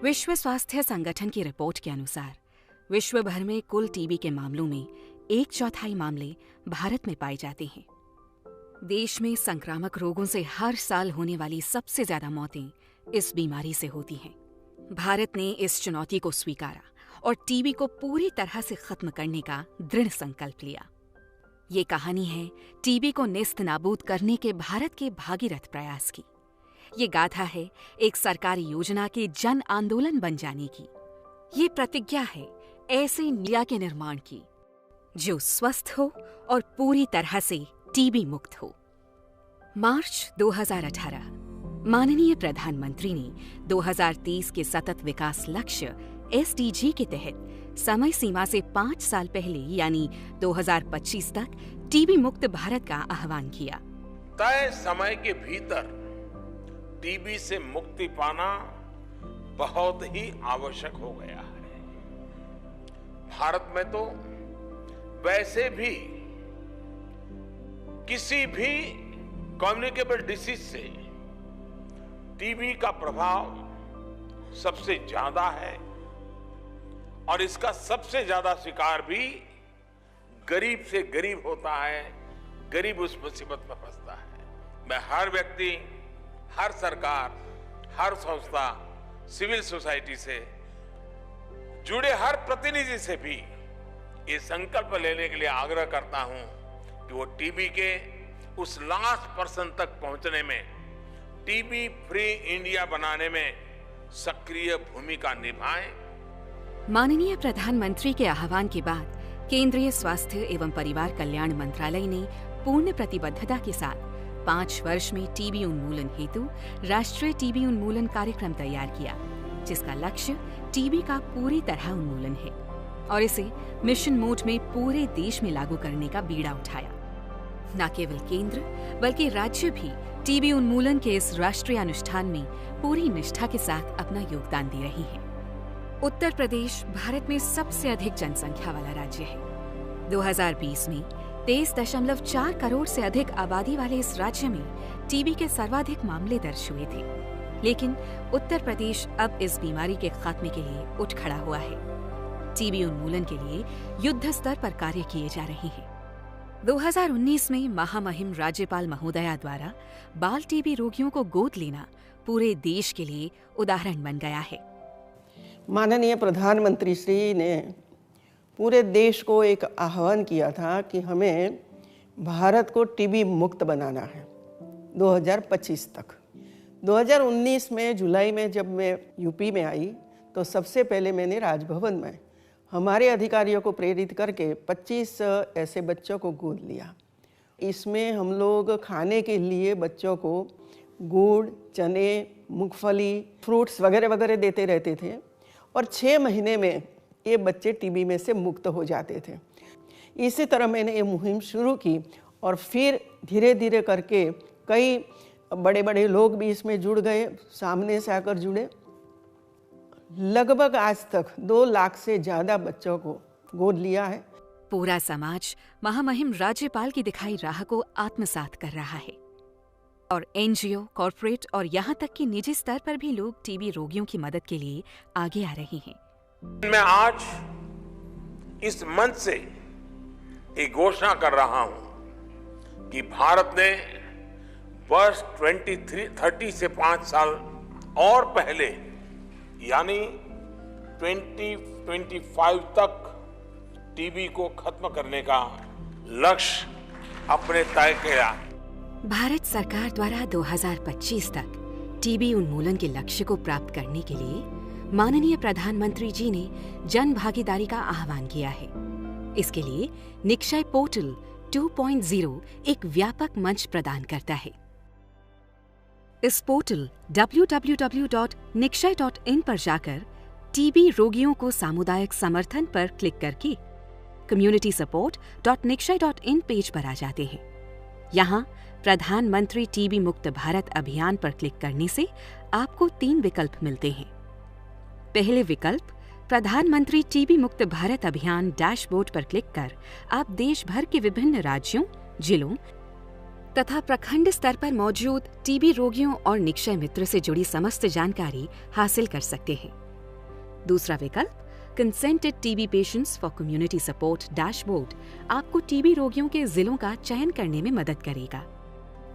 विश्व स्वास्थ्य संगठन की रिपोर्ट के अनुसार विश्व भर में कुल टीबी के मामलों में 1/4 मामले भारत में पाए जाते हैं। देश में संक्रामक रोगों से हर साल होने वाली सबसे ज्यादा मौतें इस बीमारी से होती हैं। भारत ने इस चुनौती को स्वीकारा और टीबी को पूरी तरह से खत्म करने का दृढ़ संकल्प लिया। ये कहानी है टीबी को नेस्त नाबूद करने के भारत के भागीरथ प्रयास की। ये गाथा है एक सरकारी योजना के जन आंदोलन बन जाने की। ये प्रतिज्ञा है ऐसे इंडिया के निर्माण की जो स्वस्थ हो और पूरी तरह से टीबी मुक्त हो। मार्च 2018 माननीय प्रधानमंत्री ने 2030 के सतत विकास लक्ष्य SDG के तहत समय सीमा से 5 साल पहले यानी 2025 तक टीबी मुक्त भारत का आह्वान किया। तय समय के भीतर टीबी से मुक्ति पाना बहुत ही आवश्यक हो गया है। भारत में तो वैसे भी किसी भी कम्युनिकेबल डिसीज से टीबी का प्रभाव सबसे ज्यादा है और इसका सबसे ज्यादा शिकार भी गरीब से गरीब होता है। गरीब उस मुसीबत में फंसता है। मैं हर व्यक्ति, हर सरकार, हर संस्था, सिविल सोसाइटी से जुड़े हर प्रतिनिधि से भी ये संकल्प लेने के लिए आग्रह करता हूं कि वो टीबी के उस लास्ट पर्सन तक पहुंचने में, टीबी फ्री इंडिया बनाने में सक्रिय भूमिका निभाएं। माननीय प्रधानमंत्री के आह्वान के बाद केंद्रीय स्वास्थ्य एवं परिवार कल्याण मंत्रालय ने पूर्ण प्रतिबद्धता के साथ 5 वर्ष में टीबी उन्मूलन हेतु राष्ट्रीय टीबी उन्मूलन कार्यक्रम तैयार किया, जिसका लक्ष्य टीबी का पूरी तरह उन्मूलन है और इसे मिशन मोड में पूरे देश में लागू करने का बीड़ा उठाया। न केवल केंद्र बल्कि राज्य भी टीबी उन्मूलन के इस राष्ट्रीय अनुष्ठान में पूरी निष्ठा के साथ अपना योगदान दे रही है। उत्तर प्रदेश भारत में सबसे अधिक जनसंख्या वाला राज्य है। 2020 में 23.4 करोड़ से अधिक आबादी वाले इस राज्य में टीबी के सर्वाधिक मामले दर्ज हुए थे, लेकिन उत्तर प्रदेश अब इस बीमारी के खात्मे के लिए उठ खड़ा हुआ है। टीबी उन्मूलन के लिए युद्ध स्तर पर कार्य किए जा रहे हैं। 2019 में महामहिम राज्यपाल महोदया द्वारा बाल टीबी रोगियों को गोद लेना पूरे देश के लिए उदाहरण बन गया है। माननीय प्रधानमंत्री श्री ने पूरे देश को एक आह्वान किया था कि हमें भारत को टीबी मुक्त बनाना है 2025 तक। 2019 में जुलाई में जब मैं यूपी में आई तो सबसे पहले मैंने राजभवन में हमारे अधिकारियों को प्रेरित करके 25 ऐसे बच्चों को गोद लिया। इसमें हम लोग खाने के लिए बच्चों को गुड़, चने, मूंगफली, फ्रूट्स वगैरह वगैरह देते रहते थे और 6 महीने में ये बच्चे टीबी में से मुक्त हो जाते थे। इसी तरह मैंने ये मुहिम शुरू की और फिर धीरे धीरे करके कई बड़े बड़े लोग भी इसमें जुड़ गए, सामने से आकर जुड़े। लगभग आज तक 2 लाख से ज़्यादा बच्चों को गोद लिया है। पूरा समाज महामहिम राज्यपाल की दिखाई राह को आत्मसात कर रहा है और NGO, कॉर्पोरेट और यहाँ तक कि निजी स्तर पर भी लोग टीबी रोगियों की मदद के लिए आगे आ रहे हैं। मैं आज इस मंच से एक घोषणा कर रहा हूं कि भारत ने वर्ष 2030 से 5 साल और पहले यानी 2025 तक टीबी को खत्म करने का लक्ष्य अपने तय किया। भारत सरकार द्वारा 2025 तक टीबी उन्मूलन के लक्ष्य को प्राप्त करने के लिए माननीय प्रधानमंत्री जी ने जन भागीदारी का आह्वान किया है। इसके लिए निक्षय पोर्टल 2.0 एक व्यापक मंच प्रदान करता है। इस पोर्टल www.nikshay.in पर जाकर टीबी रोगियों को सामुदायिक समर्थन पर क्लिक करके communitysupport.nikshay.in पेज पर आ जाते हैं। यहाँ प्रधानमंत्री टीबी मुक्त भारत अभियान पर क्लिक करने से आपको 3 विकल्प मिलते हैं। पहले विकल्प प्रधानमंत्री टीबी मुक्त भारत अभियान डैशबोर्ड पर क्लिक कर आप देश भर के विभिन्न राज्यों, जिलों तथा प्रखंड स्तर पर मौजूद टीबी रोगियों और निक्षय मित्र से जुड़ी समस्त जानकारी हासिल कर सकते हैं। दूसरा विकल्प consented TB patients for community support dashboard आपको टीबी रोगियों के जिलों का चयन करने में मदद करेगा।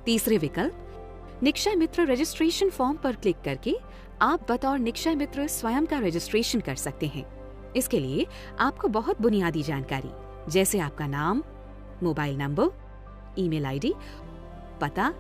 तीसरे विकल्प निक्षय मित्र रजिस्ट्रेशन फॉर्म पर क्लिक करके आप बतौर निक्षय मित्र स्वयं का रजिस्ट्रेशन कर सकते हैं। इसके लिए आपको बहुत बुनियादी जानकारी जैसे आपका नाम, मोबाइल नंबर, ईमेल आईडी, पता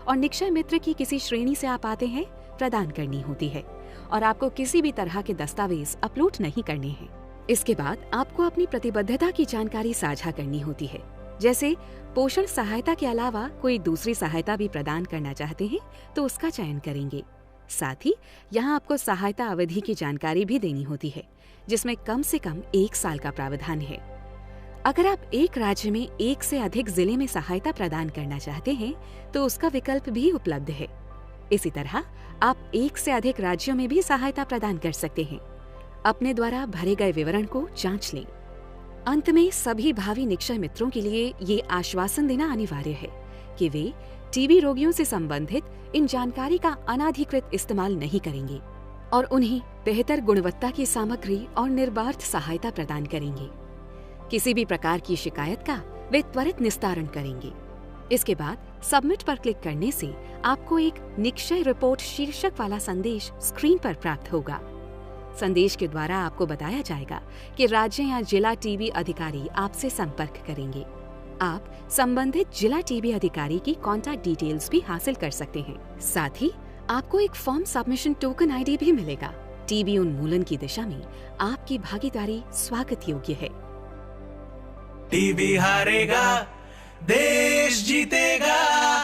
और निक्षय मित्र की किसी श्रेणी से आप आते हैं प्रदान करनी होती है और आपको किसी भी तरह के दस्तावेज अपलोड नहीं करने हैं। इसके बाद आपको अपनी प्रतिबद्धता की जानकारी साझा करनी होती है, जैसे पोषण सहायता के अलावा कोई दूसरी सहायता भी प्रदान करना चाहते हैं तो उसका चयन करेंगे। साथ ही यहाँ आपको सहायता अवधि की जानकारी भी देनी होती है, जिसमें कम से कम 1 साल का प्रावधान है। अगर आप एक राज्य में एक से अधिक जिले में सहायता प्रदान करना चाहते हैं तो उसका विकल्प भी उपलब्ध है। इसी तरह आप एक से अधिक राज्यों में भी सहायता प्रदान कर सकते हैं। अपने द्वारा भरे गए विवरण को जांच लें। अंत में सभी भावी निक्षय मित्रों के लिए ये आश्वासन देना अनिवार्य है कि वे टीबी रोगियों से संबंधित इन जानकारी का अनाधिकृत इस्तेमाल नहीं करेंगे और उन्हें बेहतर गुणवत्ता की सामग्री और निर्बाध सहायता प्रदान करेंगे। किसी भी प्रकार की शिकायत का वे त्वरित निस्तारण करेंगे। इसके बाद सबमिट पर क्लिक करने से आपको एक निक्षय रिपोर्ट शीर्षक वाला संदेश स्क्रीन पर प्राप्त होगा। संदेश के द्वारा आपको बताया जाएगा कि राज्य या जिला टीबी अधिकारी आपसे संपर्क करेंगे। आप संबंधित जिला टीबी अधिकारी की कॉन्टैक्ट डिटेल्स भी हासिल कर सकते हैं। साथ ही आपको एक फॉर्म सबमिशन टोकन आईडी भी मिलेगा। टीबी उन्मूलन की दिशा में आपकी भागीदारी स्वागत योग्य है। टीबी हारेगा, देश जीतेगा।